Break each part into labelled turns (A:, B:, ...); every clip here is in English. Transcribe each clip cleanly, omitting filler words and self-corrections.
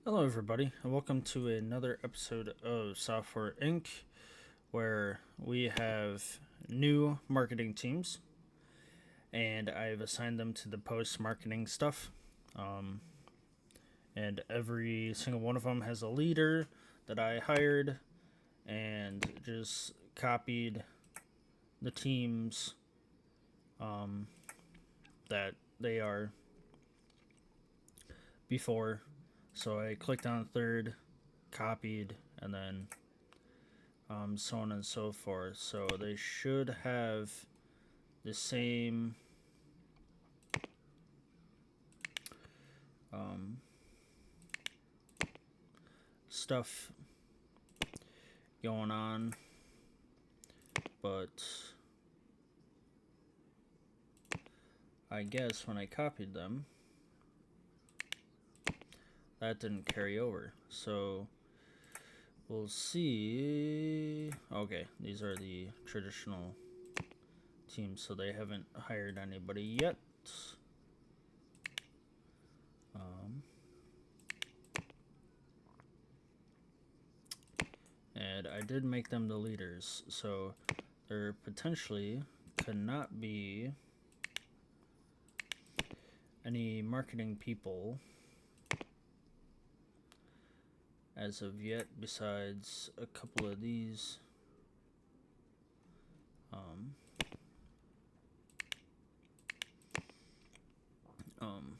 A: Hello, everybody, and welcome to another episode of Software Inc., where we have new marketing teams, and I've assigned them to the post marketing stuff. Um, and every single one of them has a leader that I hired and just copied the teams um, that they are before. So I clicked on third, copied, and then so on and so forth. So they should have the same um, stuff going on, but I guess when I copied them, that didn't carry over. So we'll see. Okay, these are the traditional teams, so they haven't hired anybody yet. Um, and I did make them the leaders, so there potentially could not be any marketing people as of yet, besides a couple of these. Um, um,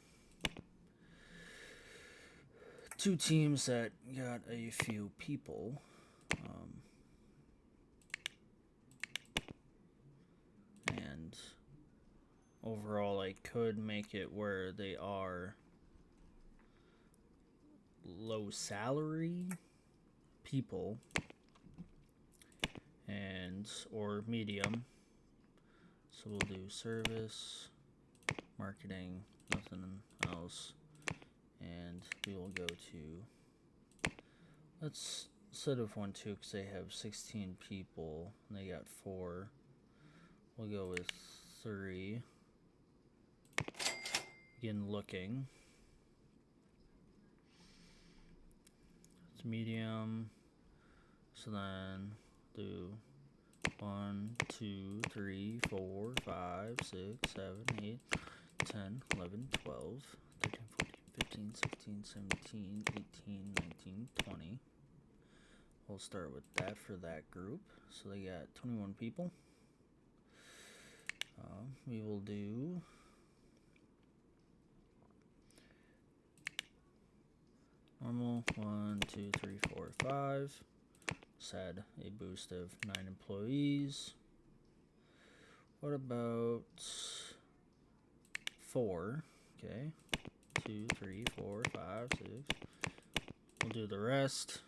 A: Two teams that got a few people. And overall, I could make it where they are low salary people and or medium. So we'll do service, marketing, nothing else, and we will go to, let's instead of 1 2 because they have 16 people and they got 4, we'll go with 3. Begin looking. It's medium, so then do 1 2 3 4 5 6 7 8 10 11 12 13 14 15 16 17 18 19 20. We'll start with that for that group. So they got 21 people. We will do normal 1 2 3 4 5. Said a boost of 9 employees. What about 4? Okay, 2 3 4 5 6. We'll do the rest.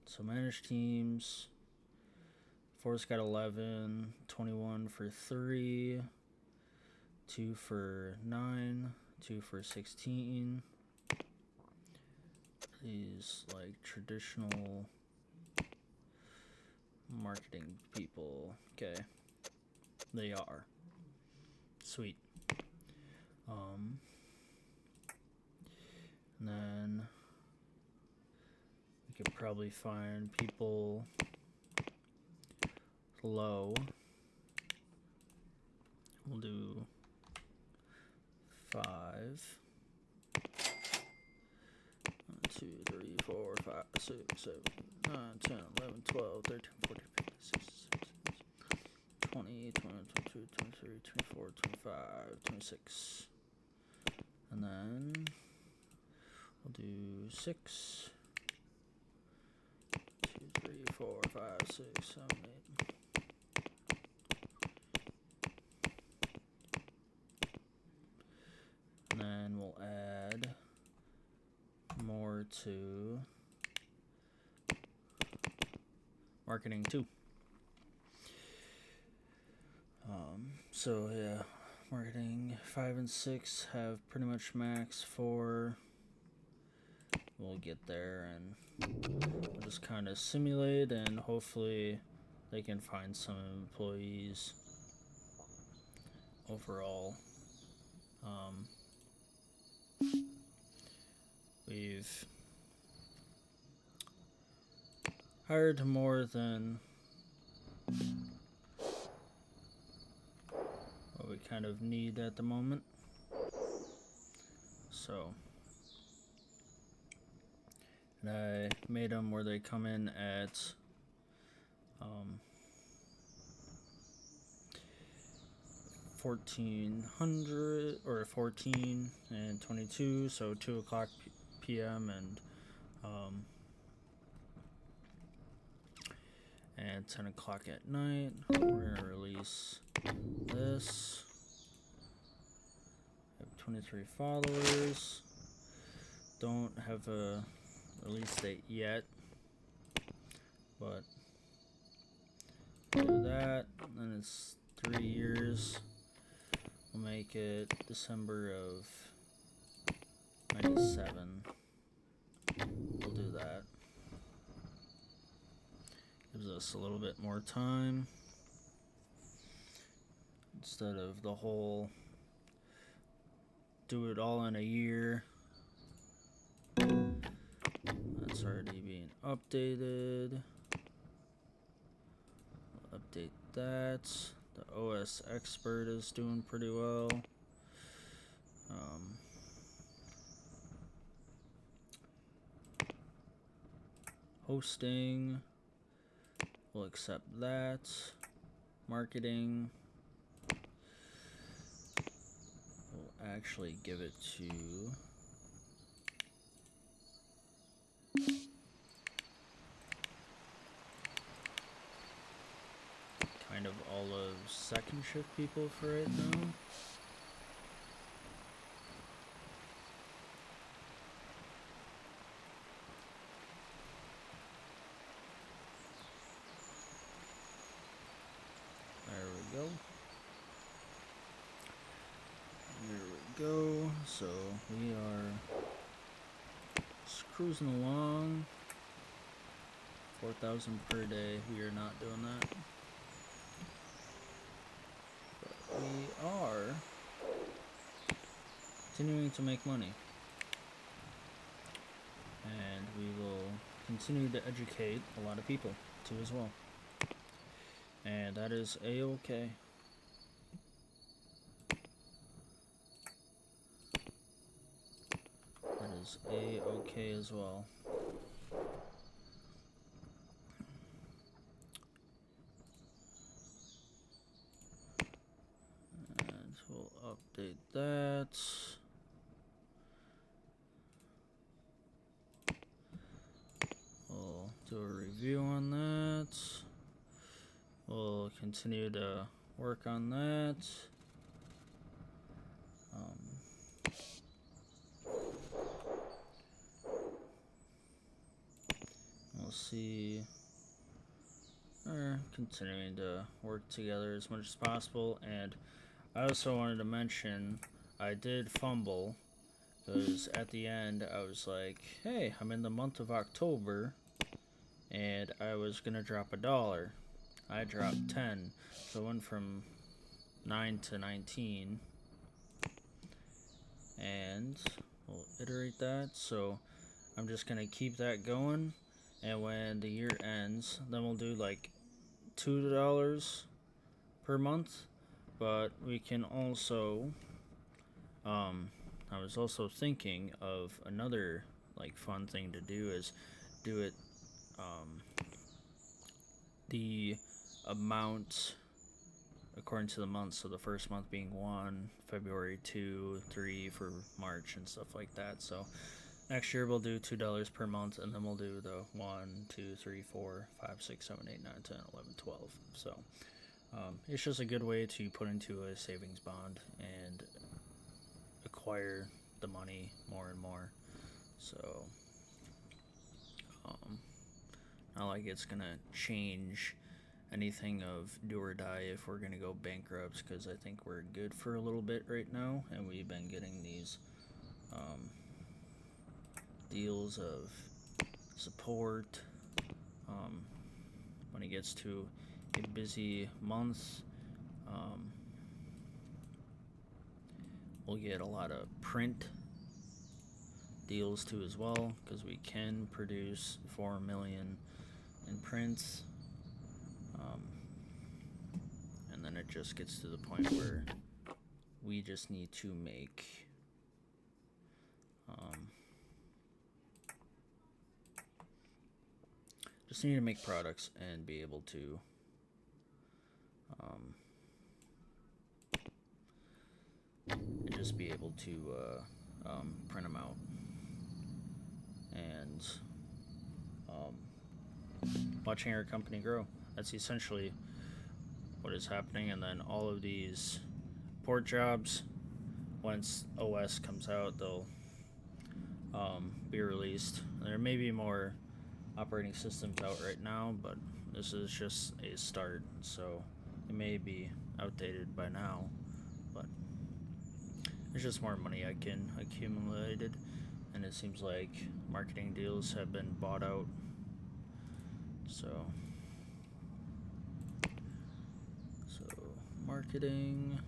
A: So manage teams. 4's got 11, 21 for 3, 2 for 9, 2 for 16. These like traditional marketing people. Okay, they are sweet. And then we could probably find people low. We'll do 5. 1 2 3 4 5 6 7 9 10 11 12 13 14 15 16 17 20 21 22 23 24 25 26. And then we'll do 6 2 3 4 5 6 7 8. And then we'll add more to marketing too. So yeah, marketing 5 and 6 have pretty much max 4. We'll get there and we'll just kind of simulate, and hopefully they can find some employees overall. we've hired more than what we kind of need at the moment. So, and I made them where they come in at 1400 or 14 and 22, so 2 o'clock p.m. And 10 o'clock at night. We're gonna release this. I have 23 followers. Don't have a release date yet, but do that. Then it's 3 years. We'll make it December of 97. We'll do that. Gives us a little bit more time instead of the whole do it all in a year. That's already being updated. We'll update that. The OS Expert is doing pretty well. Hosting, we'll accept that. Marketing, we'll actually give it to kind of all of second shift people for right now. So we are just cruising along. 4,000 per day. We are not doing that. But we are continuing to make money. And we will continue to educate a lot of people too as well. And that is A-okay. Is A-okay as well. And we'll update that. We'll do a review on that. We'll continue to work on that. We'll see. We're continuing to work together as much as possible, and I also wanted to mention I did fumble because at the end I was like, hey, I'm in the month of October and I was gonna drop $1. I dropped 10, so it went from 9 to 19, and we'll iterate that. So I'm just gonna keep that going, and when the year ends, then we'll do like $2 per month. But we can also I was also thinking of another like fun thing to do is do it the amount according to the month, so the first month being 1, February 2, 3 for March and stuff like that. So next year we'll do $2 per month, and then we'll do the 1, 2, 3, 4, 5, 6, 7, 8, 9, 10, 11, 12. So it's just a good way to put into a savings bond and acquire the money more and more. So not like it's gonna change anything of do or die if we're gonna go bankrupt, because I think we're good for a little bit right now, and we've been getting these deals of support. When it gets to a busy month, we'll get a lot of print deals too as well, because we can produce 4 million in prints. And then it just gets to the point where we just need to make products and be able to print them out and watching our company grow. That's essentially what is happening. And then all of these port jobs, once OS comes out, they'll be released. There may be more operating systems out right now, but this is just a start, so it may be outdated by now, but there's just more money I can accumulated, and it seems like marketing deals have been bought out. So marketing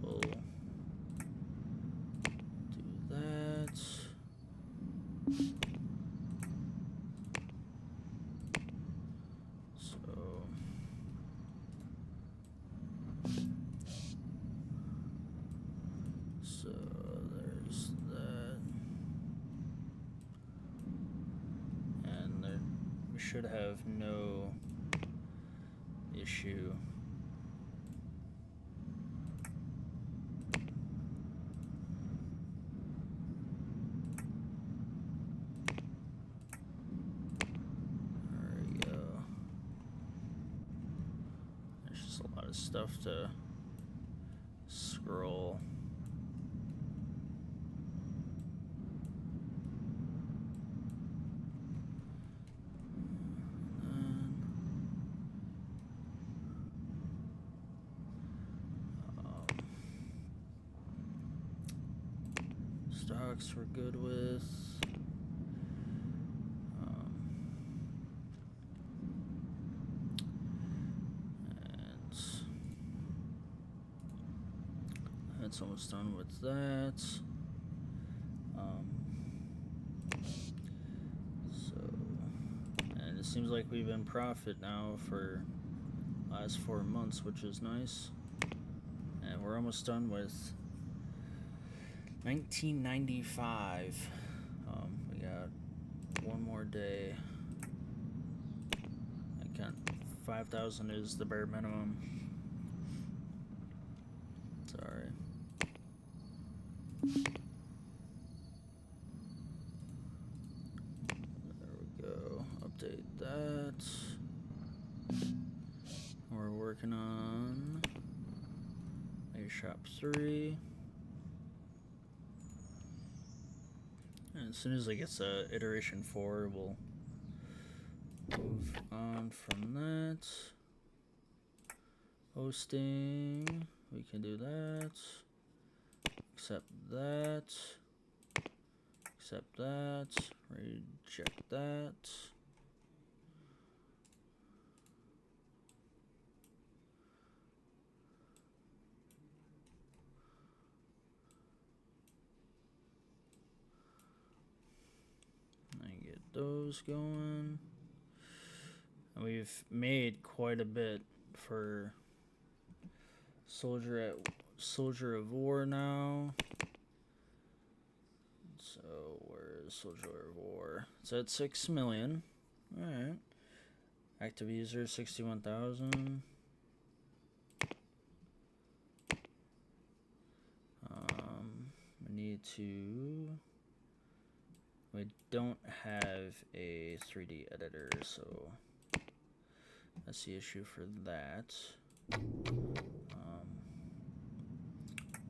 A: will do that. So there's that, and there, we should have no issue. There we go. There's just a lot of stuff to scroll. Stocks we're good with. And that's almost done with that. And it seems like we've been profit now for last 4 months, which is nice. And we're almost done with 1995. We got one more day. I can't. 5,000 is the bare minimum. Sorry. There we go. Update that. We're working on Shop 3. And as soon as it gets iteration 4, we'll move on from that. Hosting, we can do that. Accept that. Accept that. Reject that. Those going, and we've made quite a bit for Soldier of War now. So where's Soldier of War? It's at 6 million. All right. Active users 61,000. We need to. We don't have a 3D editor, so that's the issue for that.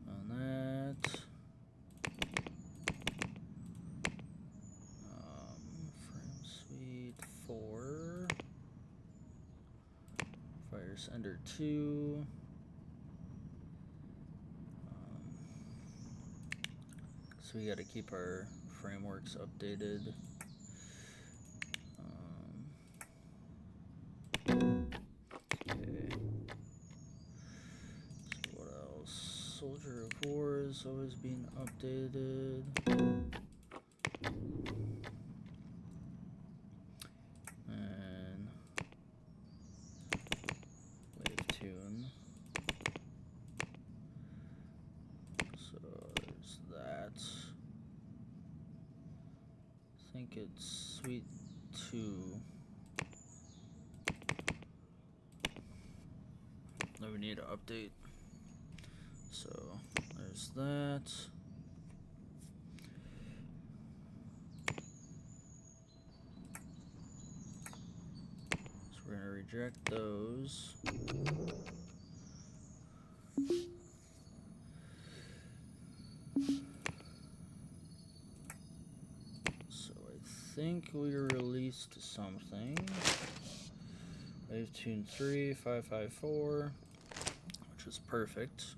A: On that, Frame Suite 4, Firesender 2. So we got to keep our frameworks updated. Okay. So what else? Soldier of War is always being updated. And Wavetune. So there's that. I think it's Suite 2 that we need to update. So there's that. So we're gonna reject those. So I think we released something. Wavetune 3, 554, which is perfect.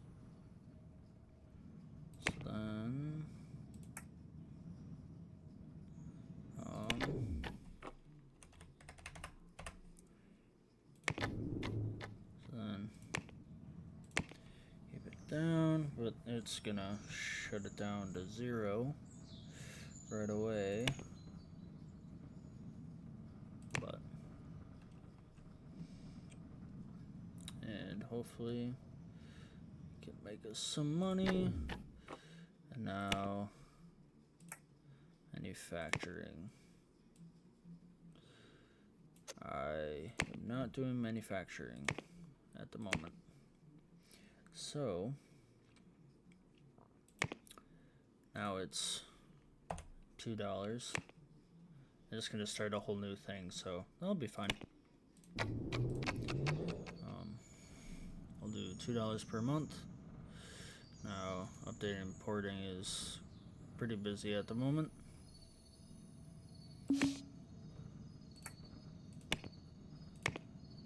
A: So then, keep it down, but it's gonna shut it down to 0 right away. But and hopefully can make us some money. And now manufacturing. I am not doing manufacturing at the moment. So now it's $2. I'm just gonna start a whole new thing, so that'll be fine. I'll do $2 per month. Now, updating and importing is pretty busy at the moment.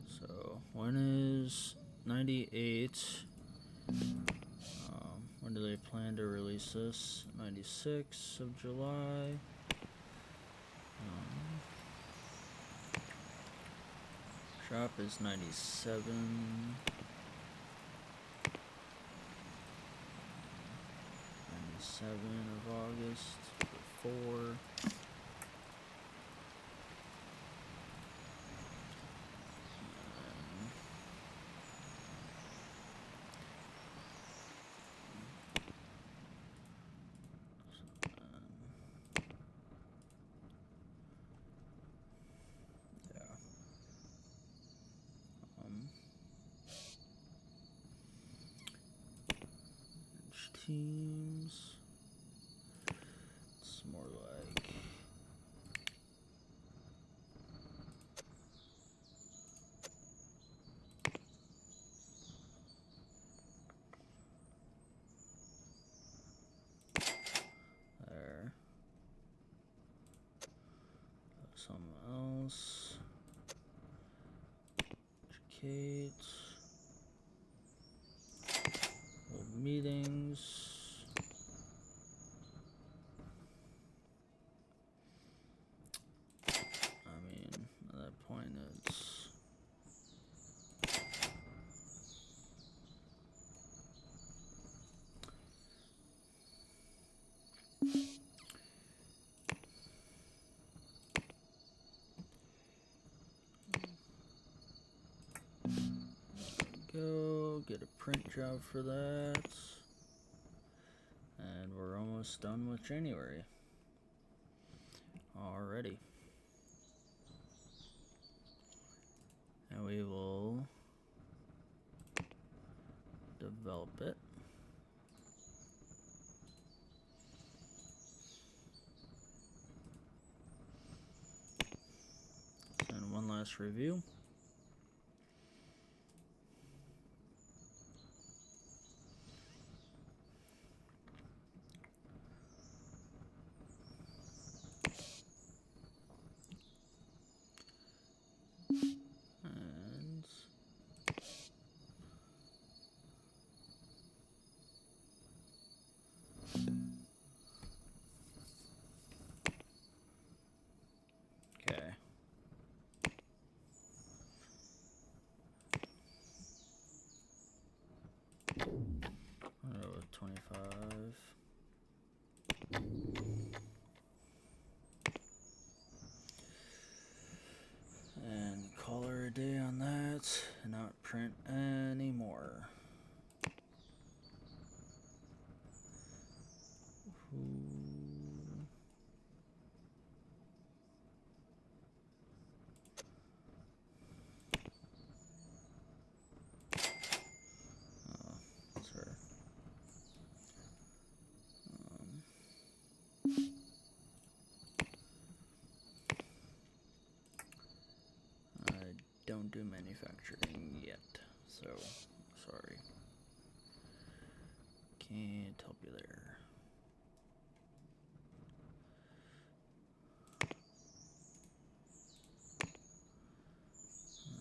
A: So, when is 98? When do they plan to release this? 96 of July. Shop is 97. 97 of August. 4. Teams. It's more like there. Something else. Educate. Hold meetings. Go get a print job for that, and we're almost done with January already. And we will develop it. And one last review. do manufacturing yet, so sorry. Can't help you there.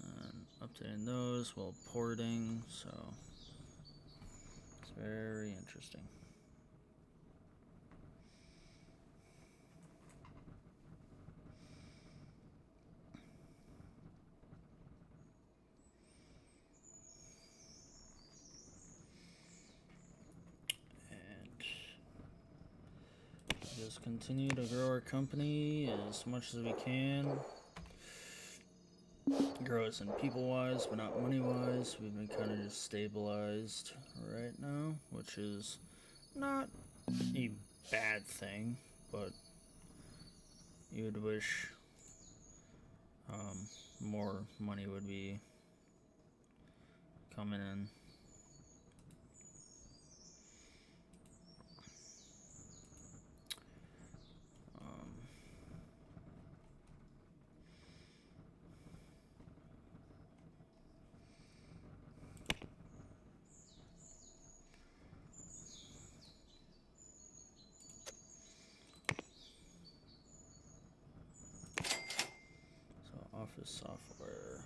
A: And updating those while porting, so it's very interesting. Just continue to grow our company as much as we can. Grow us in people-wise, but not money-wise. We've been kind of just stabilized right now, which is not a bad thing, but you would wish more money would be coming in. Office software.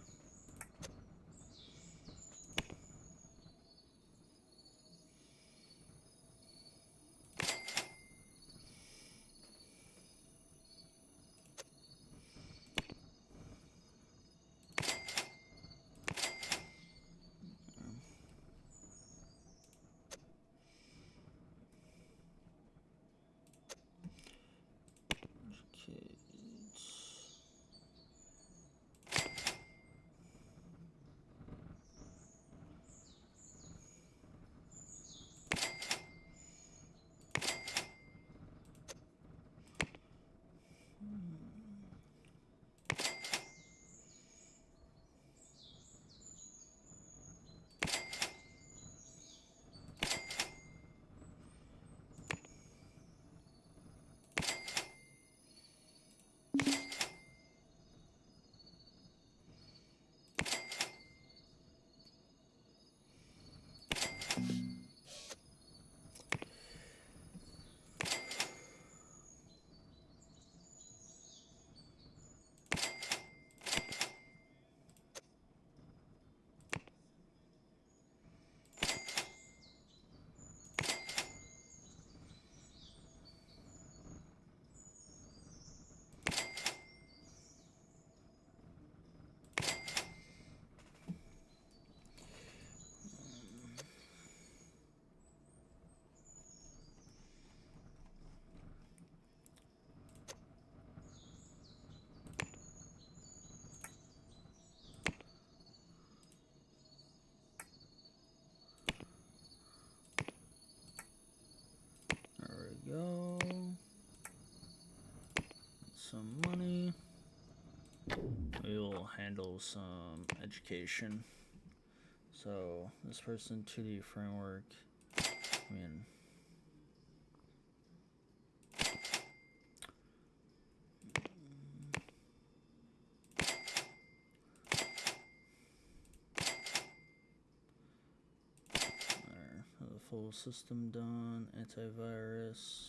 A: Go. Some money. We'll handle some education. So this person 2D framework. I mean, there. The full system done. Antivirus.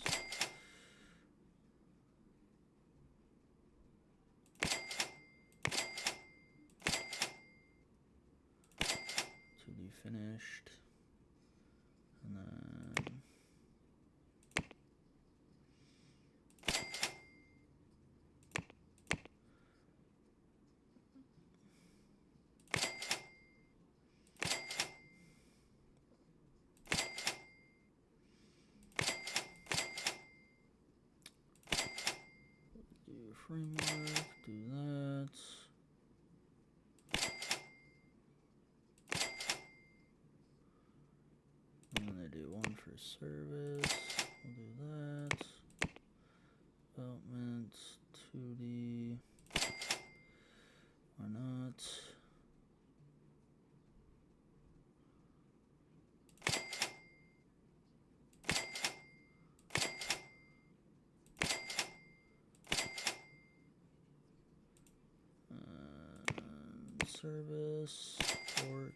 A: Finished, and then do framework, do that. For service, we'll do that. Development, 2D. Why not? And service, support.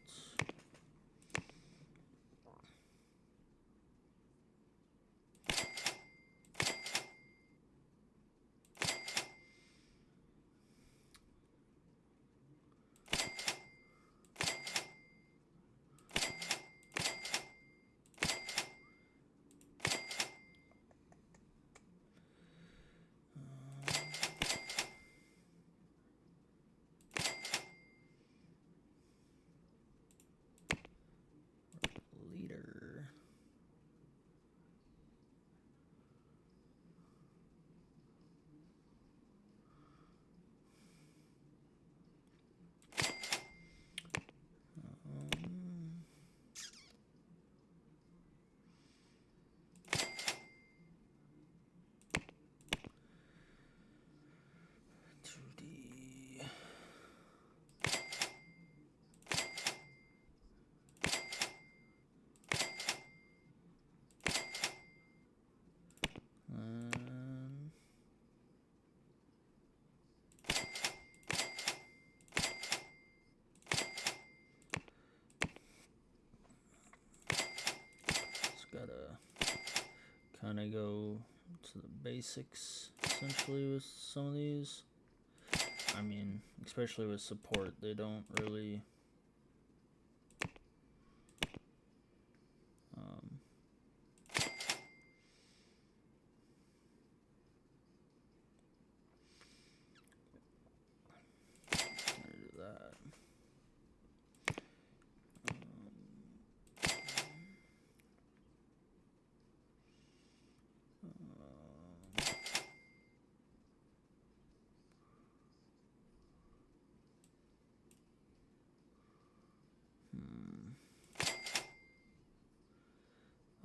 A: Leader. Gotta kind of go to the basics essentially with some of these. I mean, especially with support, they don't really do that.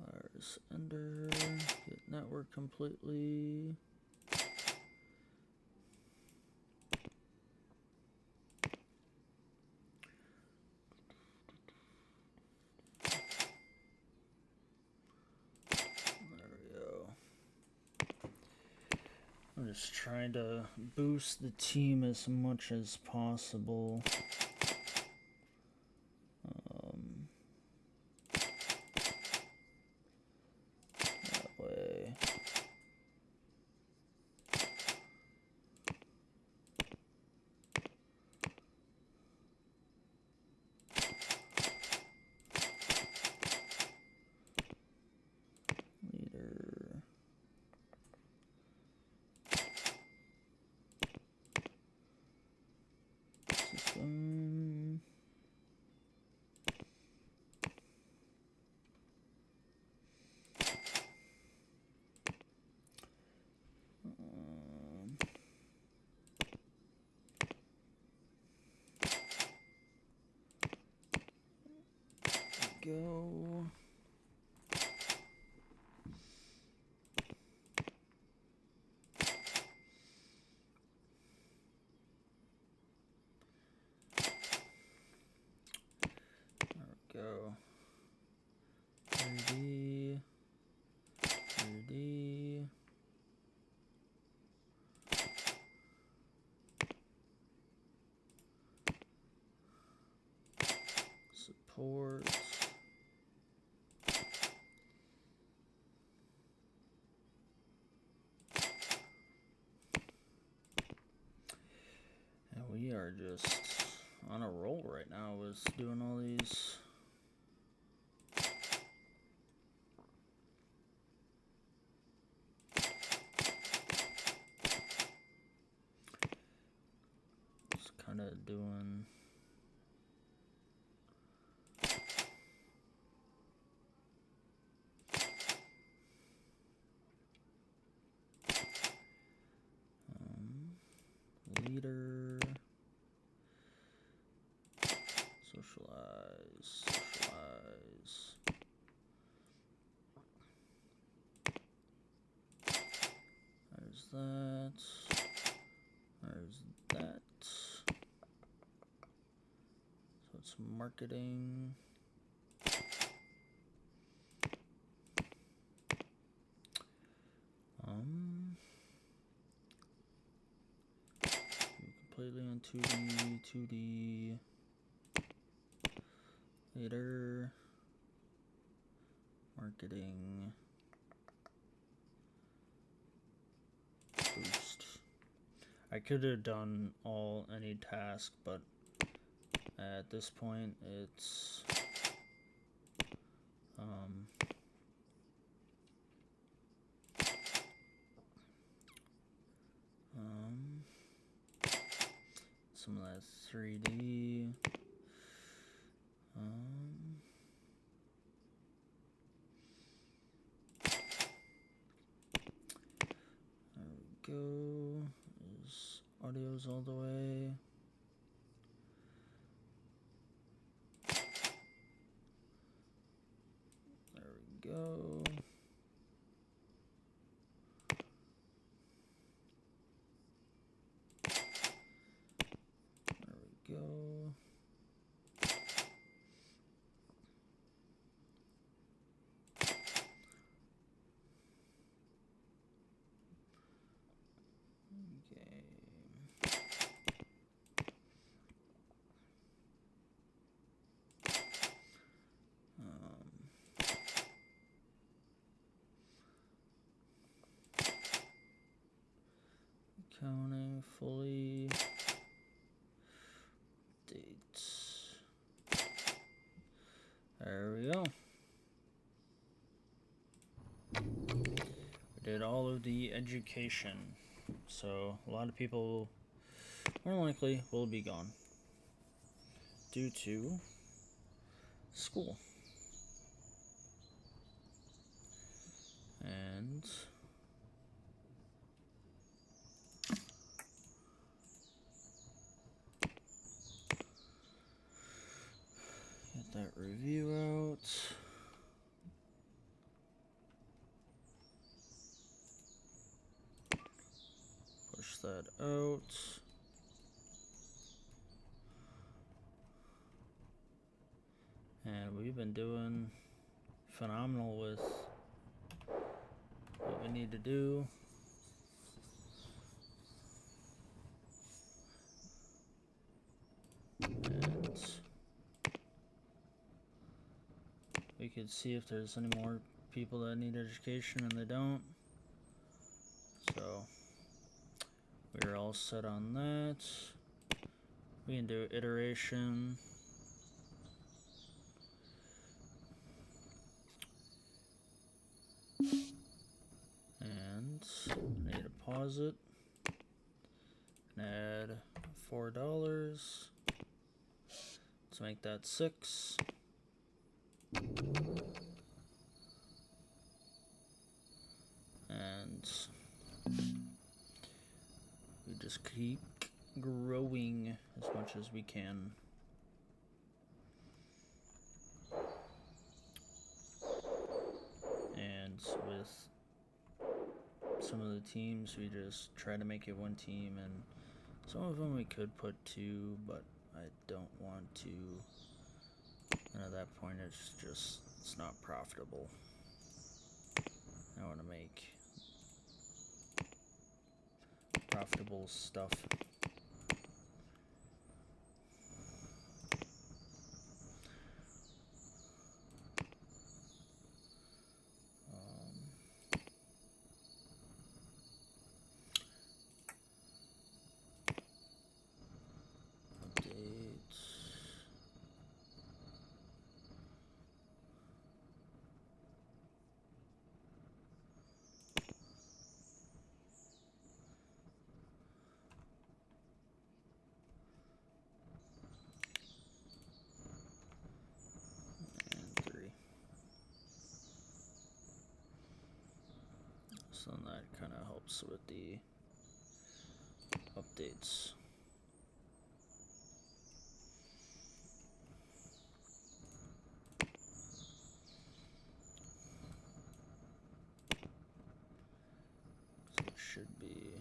A: Virus ender, get network completely. I'm just trying to boost the team as much as possible. That way. Leader. System. Go. Go. 3D. 3D. Support. And we are just on a roll right now with doing all these. Just kind of doing. Leader. Socialize. There's that. There's that. So it's marketing. Completely on 2D. Later. Marketing. Boost. I could have done any task, but at this point it's some of that 3D. There we go. Audio's all the way. There we go. There we go. Counting fully. Dates. There we go. We did all of the education. So a lot of people more likely will be gone due to school. And get that review out. Push that out. And we've been doing phenomenal with what we need to do. And we could see if there's any more people that need education and they don't. So we're all set on that. We can do iteration. And I need to pause it. And add $4 to make that 6. And we just keep growing as much as we can. And with some of the teams, we just try to make it one team, and some of them we could put 2, but I don't want to. And at that point, it's not profitable. I want to make profitable stuff. So that kind of helps with the updates. So it should be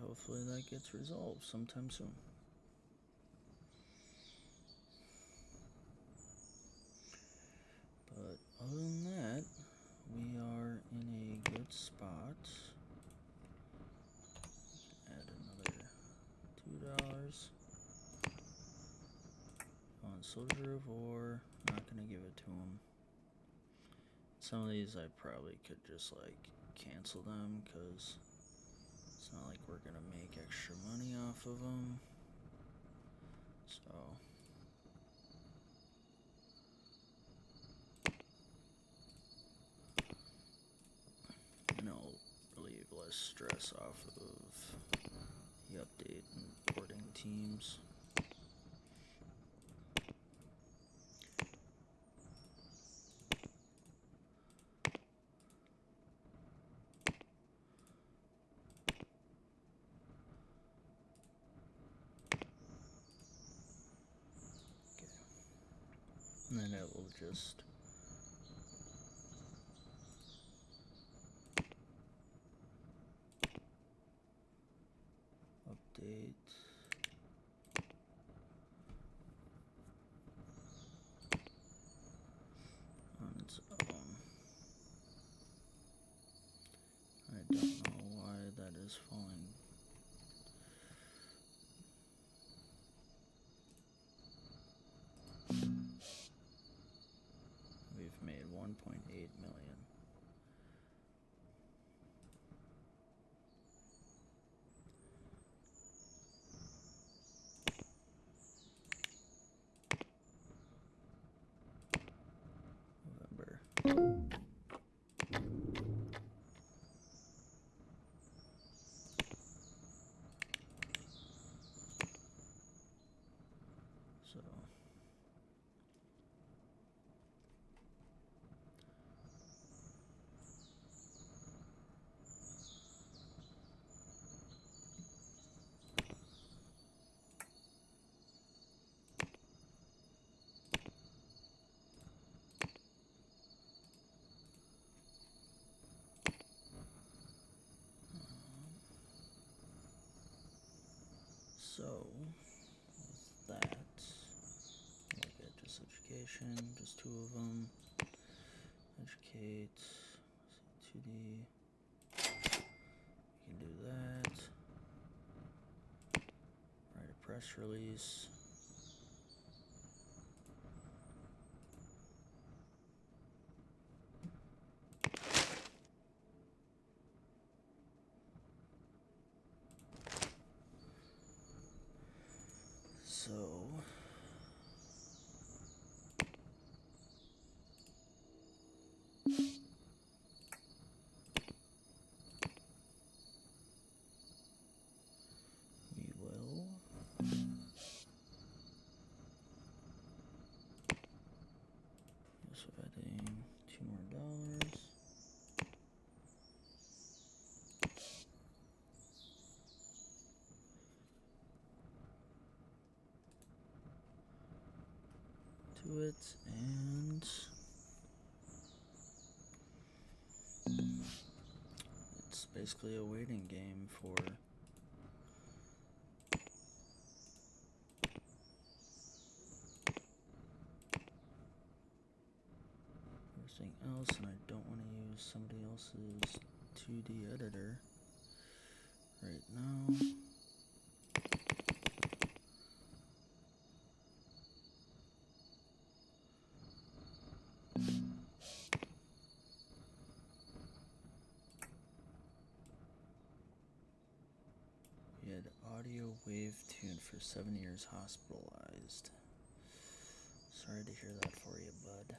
A: hopefully that gets resolved sometime soon. On Soldier of War, not gonna give it to him. Some of these I probably could just like cancel them because it's not like we're gonna make extra money off of them. So and it'll relieve less stress off of the update and boarding teams. And then it will just update. On its own. I don't know why that is falling. We've made 1.8 million. November. So with that, look at just education, just 2 of them. Educate, 2D. We can do that. Write a press release. So we will just adding $2 more. To it, and it's basically a waiting game for everything else, and I don't want to use somebody else's 2D editor right now. We had audio wave tune for 7 years hospitalized. Sorry to hear that for you, bud.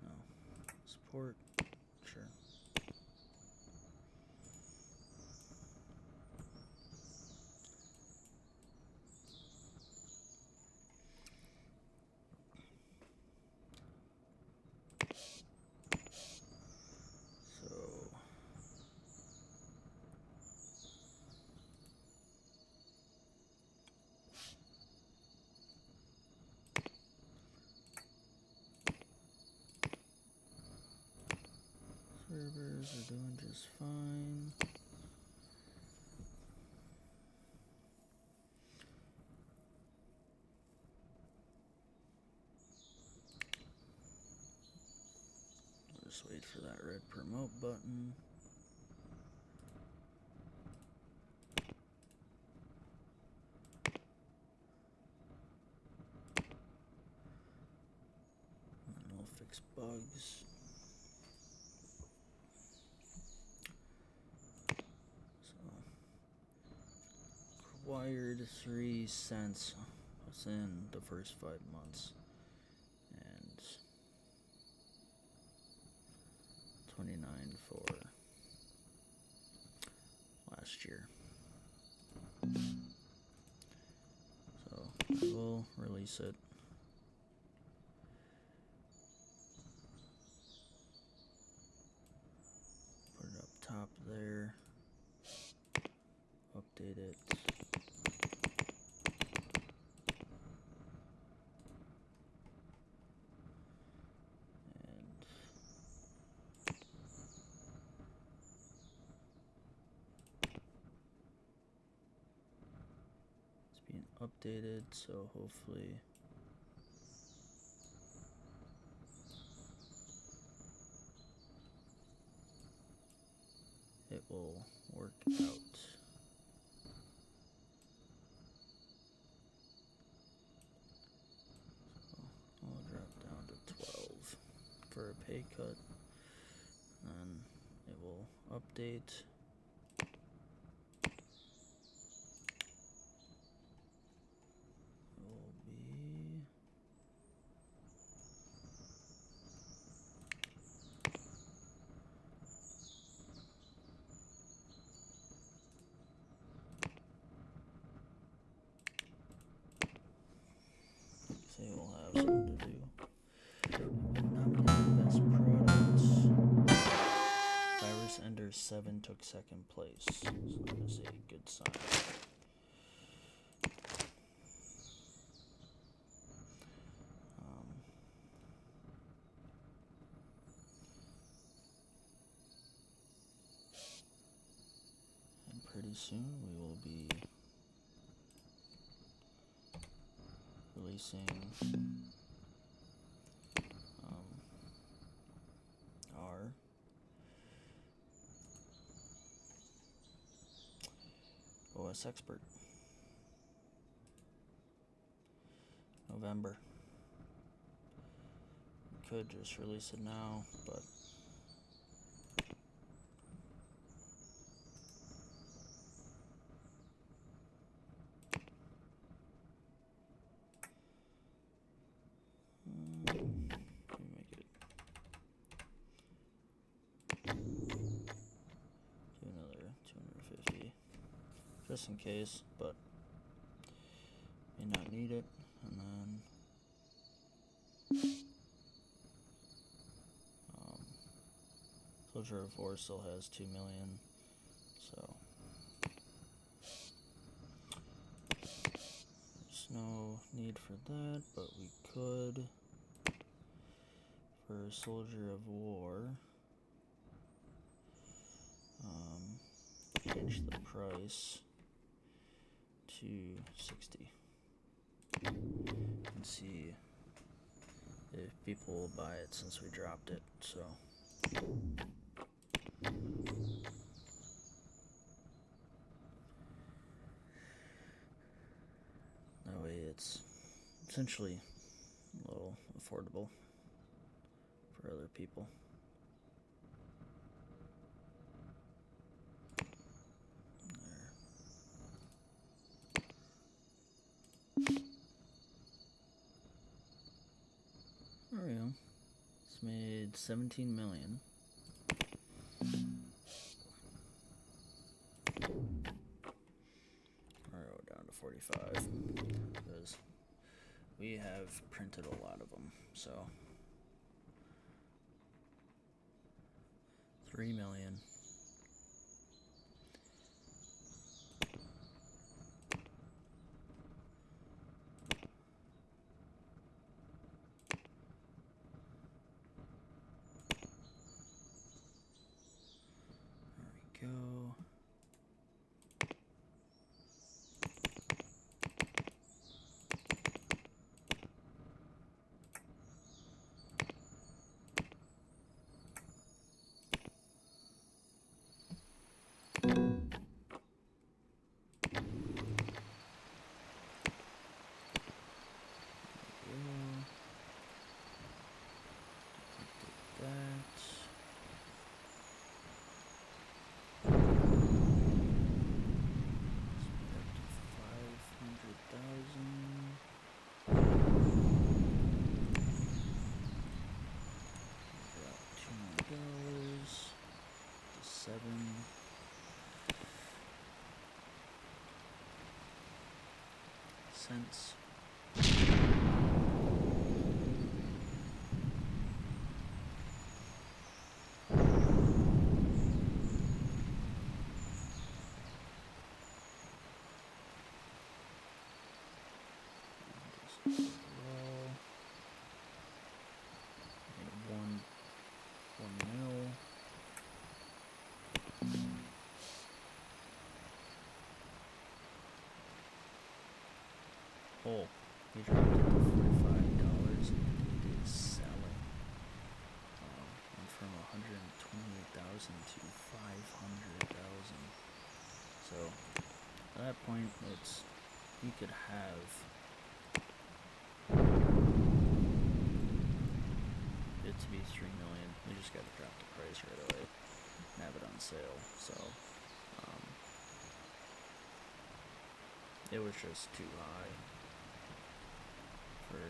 A: No. Support? Sure. Servers are doing just fine. Just wait for that red promote button. fix bugs. So, acquired 3 cents within the first 5 months, and 29 for last year. So I will release it. Put it up top there. Update it. And it's being updated, so hopefully it will work out. So I'll drop down to 12 for a pay cut, and it will update. It will be say we'll have something to do. Nominated best product. Virus Ender 7 took second place, so that is a good sign. And pretty soon we will be releasing our OS Expert. November. We could just release it now, but let me make it do another 250 just in case, but may not need it. And then Soldier of War still has 2 million, so there's no need for that, but we could, for Soldier of War, change the price to 60 and see if people will buy it since we dropped it. So that way it's essentially a little affordable for other people. There we go. It's made 17 million. Or down to 45 because we have printed a lot of them. So 3 million. There we go. cents. One mil. Oh, he dropped it to $45 and it is selling. Went from 128,000 to 500,000. So at that point, you could have it to be 3 million. We just got to drop the price right away and have it on sale. So it was just too high for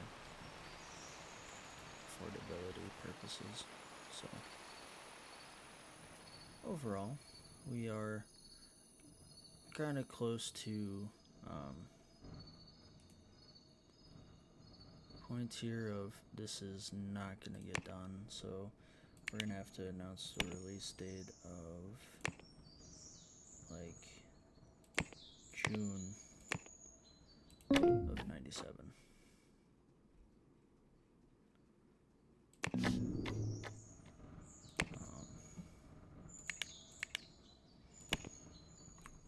A: affordability purposes. So overall, we are kind of close to point here of this is not going to get done, so we're going to have to announce the release date of like June of 97.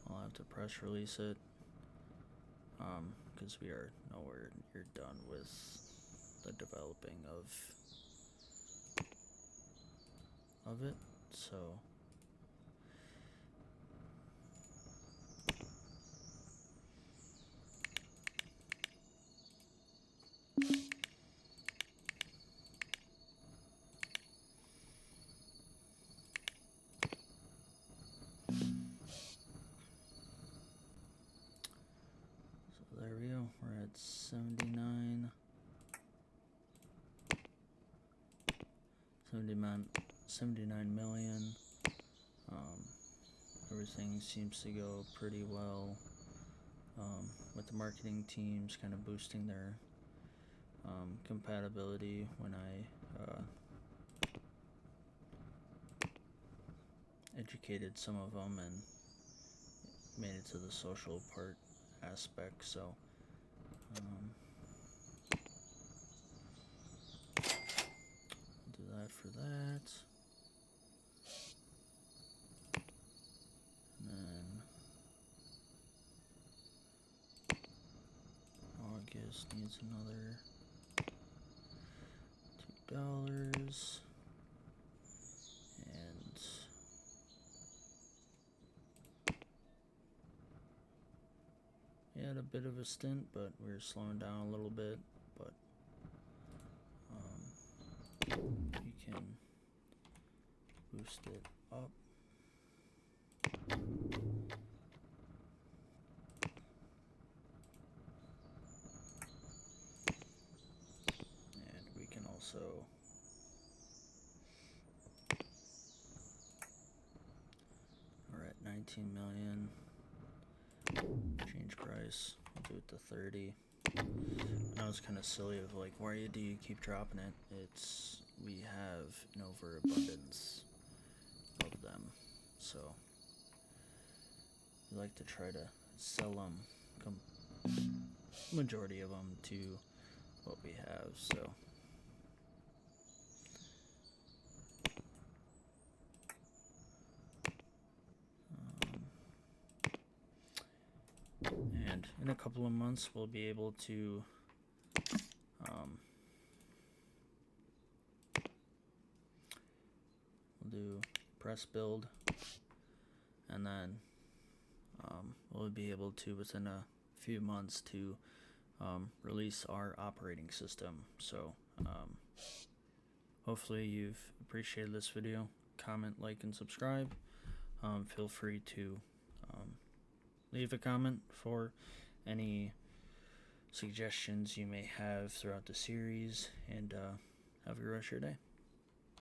A: I'll have to press release it because we are nowhere near done with the developing of it. So there we go. We're at 79 million. Everything seems to go pretty well with the marketing teams kind of boosting their compatibility when I educated some of them and made it to the social part aspect. So I'll do that for that. And then August needs another $2. And he had a bit of a stint, but we're slowing down a little bit. But you can boost it up. And we can also we're at 19 million. Change price. I'll do it to 30. I know it's kind of silly of like, why do you keep dropping it? We have an overabundance of them, so we like to try to sell them, majority of them, to what we have. So and in a couple of months we'll be able to we'll do press build, and then we'll be able to within a few months to release our operating system. So hopefully you've appreciated this video. Comment, like, and subscribe. Feel free to leave a comment for any suggestions you may have throughout the series, and have a good rest of your day.